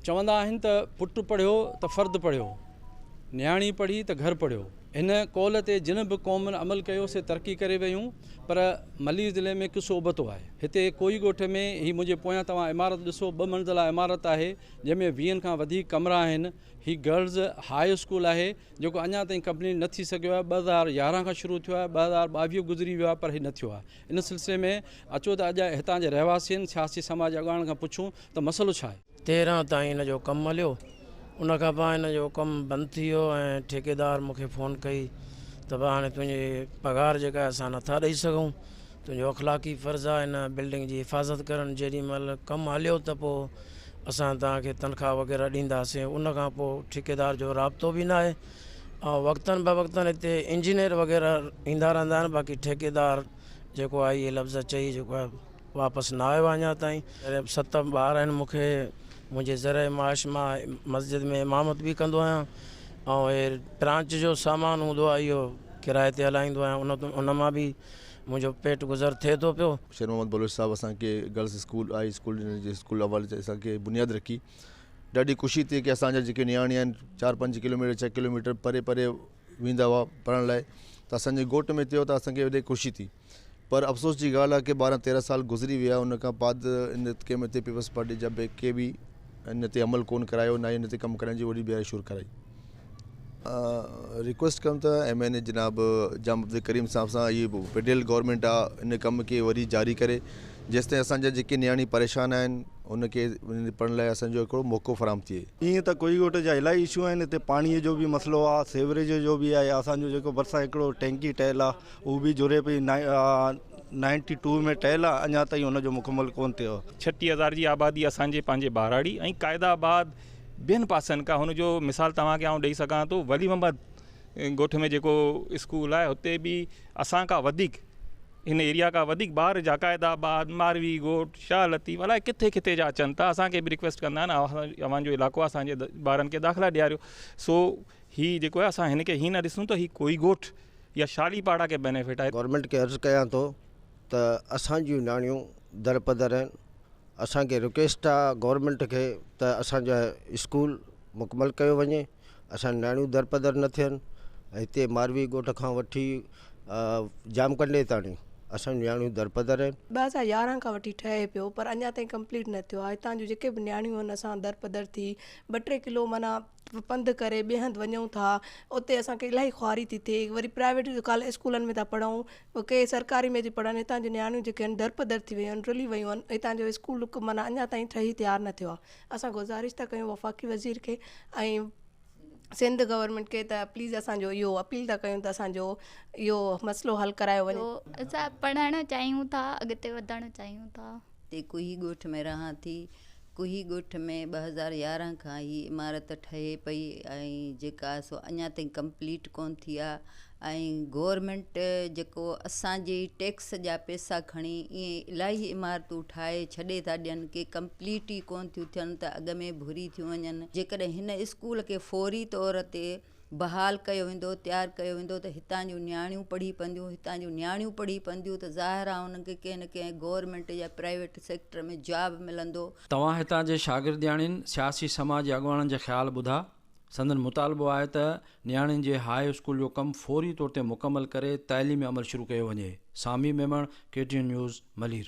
चवंदा आहिनि त पुटु पढ़ियो त फ़र्द पढ़ियो, न्याणी पढ़ी त घर पढ़ियो। इन कौल ते जिन बि क़ौमुनि अमल कयो से तरक़ी करे वियूं, पर मलीर ज़िले में किसो उबतो आहे। हिते कोई ॻोठ में ही मुंहिंजे पोयां तव्हां इमारत ॾिसो, 2 मंज़िला इमारत आहे जंहिंमें 20 खां वधीक कमरा आहिनि। ही गर्ल्स हाई स्कूल आहे जेको अञा ताईं कंप्लीट न थी सघियो आहे। 2011 खां शुरू थियो आहे, 2022 गुज़री वियो आहे, पर ही न थियो आहे। इन सिलसिले में अचो त अॼु हितां जे रहवासियुनि सियासी समाज अॻवान खां पुछूं त मसइलो छा आहे। 13 ताईं इन जो कमु हलियो, उन खां पोइ इन जो कमु बंदि थी वियो ऐं ठेकेदार मूंखे फ़ोन कई त भाउ हाणे तुंहिंजी पघार जेका असां नथा ॾेई सघूं, तुंहिंजो अख़लाक़ी फ़र्ज़ु आहे इन बिल्डिंग जी हिफ़ाज़त करणु। जेॾी महिल कमु हलियो त पोइ असां तव्हांखे तनख़्वाह वग़ैरह ॾींदासीं। उन खां पोइ ठेकेदार जो राब्तो बि न आहे ऐं वक़्तनि ब वक़्तनि हिते इंजीनियर वग़ैरह ईंदा रहंदा आहिनि। बाक़ी ठेकेदार जेको आहे इहे लफ़्ज़ चई जेको आहे वापसि न आयो आहे अञा ताईं। 7 ॿार आहिनि मूंखे, मुंहिंजे ज़रिए माश मां मस्जिद में इमामत बि कंदो आहियां ऐं हे ब्रांच जो सामान हूंदो आहे इहो किराए ते हलाईंदो आहियां। उन मां बि मुंहिंजो पेट गुज़र थिए थो पियो। शेर मोहम्मद बलोच साहब असांखे गर्ल्स स्कूल हाई स्कूल जे स्कूल हवाले ते असांखे बुनियाद रखी। ॾाढी ख़ुशी थी कि असांजा जेके नियाणी आहिनि 4-5 किलोमीटर 6 किलोमीटर परे परे वेंदा हुआ पढ़ण लाइ, त असांजे ॻोठ में थियो त असांखे वॾी ख़ुशी थी। पर अफ़सोस जी ॻाल्हि आहे कि 12-13 साल गुज़री विया, उन खां बाद इन कंहिं ते पीपल्स पार्टी जा के बि इन ते अमल कोन करायो, न इन ते कमु करण जी वॾी ॿीहर शुरू कराई। रिक्वेस्ट कयूं था MNA जनाब जाम अब्दुल करीम साहब सां, इहे फेडरल गवर्नमेंट आहे इन कम खे वरी जारी करे, जेसिताईं असांजा जेके नियाणी परेशान आहिनि उनखे पढ़ण लाइ असांजो हिकिड़ो मौक़ो फ़राहम थिए। ईअं त कोई ॻोठ जा इलाही इशू आहिनि। हिते पाणीअ जो बि मसइलो आहे, सेवरेज जो बि आहे। असांजो जेको भरिसां हिकिड़ो टैंकी ठहियलु आहे उहो बि जुड़े पई 92 में ठहियलु आहे, अञा ताईं हुनजो मुकमल कोन थियो। 36,000 जी आबादी असांजे पंहिंजे बाराड़ी ऐं क़ाइदाबाद ॿियनि पासनि खां। हुनजो मिसाल तव्हांखे आउं ॾेई सघां थो, वली मोहम्मद ॻोठ में जेको स्कूल आहे हुते बि असां खां वधीक हिन एरिया खां वधीक ॿार जा क़ाइदाबाद, मारवी ॻोठ, शाह लतीफ़ अलाए किथे किथे जा अचनि था। असांखे बि रिक्वेस्ट कंदा आहिनि अवांजो इलाइक़ो आहे, असांजे ॿारनि खे दाख़िला ॾियारियो। सो हीअ जेको आहे असां हिन खे हीअं न ॾिसूं त हीअ कोई ॻोठ या शालीपाड़ा खे बेनिफिट आहे। गवर्नमेंट खे अर्ज़ु कयां थो त असांजियूं नियाणियूं दरपदर आहिनि। असांखे रिक्वेस्ट आहे गवर्नमेंट खे त असांजा स्कूल मुकमल कयो वञे, असांजी नियाणियूं दरपदर न थियनि। हिते मारवी ॻोठ खां वठी जामकंडे ताणी असांजी नियाणियूं दरपदर आहिनि। 2011 खां वठी ठहे पियो, पर अञा ताईं कंप्लीट न थियो आहे। हितां जूं जेके बि नियाणियूं आहिनि असां दरपदर थी 2-3 किलो माना पंधु करे ॿिए हंधि वञूं था, उते असांखे इलाही ख़्वारी थी थिए। वरी प्राइवेट स्कूलनि में था पढ़ूं, के सरकारी में थी पढ़नि। हितां जूं नियाणियूं जेके आहिनि दरपदर थी वियूं आहिनि, रुली वियूं आहिनि। हितां जो स्कूल माना अञा ताईं ठही तयारु न थियो आहे। असां गुज़ारिश था कयूं वफ़ाक़ी वज़ीर खे ऐं सिंध गवर्नमेंट खे त प्लीज़ असांजो इहो अपील था कयूं त असांजो इहो मसइलो हल करायो वञे। असां पढ़णु चाहियूं था, अॻिते वधणु चाहियूं था। हिते कुही ॻोठ में रहां थी। कुही ॻोठ में 2011 खां ही इमारत ठहे पई ऐं जेका सो अञा ताईं कंप्लीट कोन थी आहे। ऐं गवर्नमेंट जेको असांजे टैक्स जा पैसा खणी ईअं इलाही इमारतूं ठाहे छॾे था ॾियनि कि कंप्लीट ई कोन थियूं थियनि त अॻ में भुरी थियूं वञनि। जेकॾहिं हिन स्कूल खे फौरी तौर ते बहाल कयो वेंदो, तयारु कयो वेंदो त हितां जूं नियाणियूं पढ़ी पवंदियूं। हितां जूं नियाणियूं पढ़ी पवंदियूं त ज़ाहिर आहे उन्हनि खे कंहिं न कंहिं गवर्नमेंट या प्राइवेट सेक्टर में जॉब मिलंदो। तव्हां हितां जे शागिर्दियाणियुनि सियासी समाज अॻवाननि जा ख़्याल ॿुधा। संदन मुतालबो आहे त नियाणियुनि जे हाई स्कूल जो कमु फौरी तौर ते मुकमल करे तइलीमी अमल शुरू कयो वञे। Sami Memon, KTN news, Malir.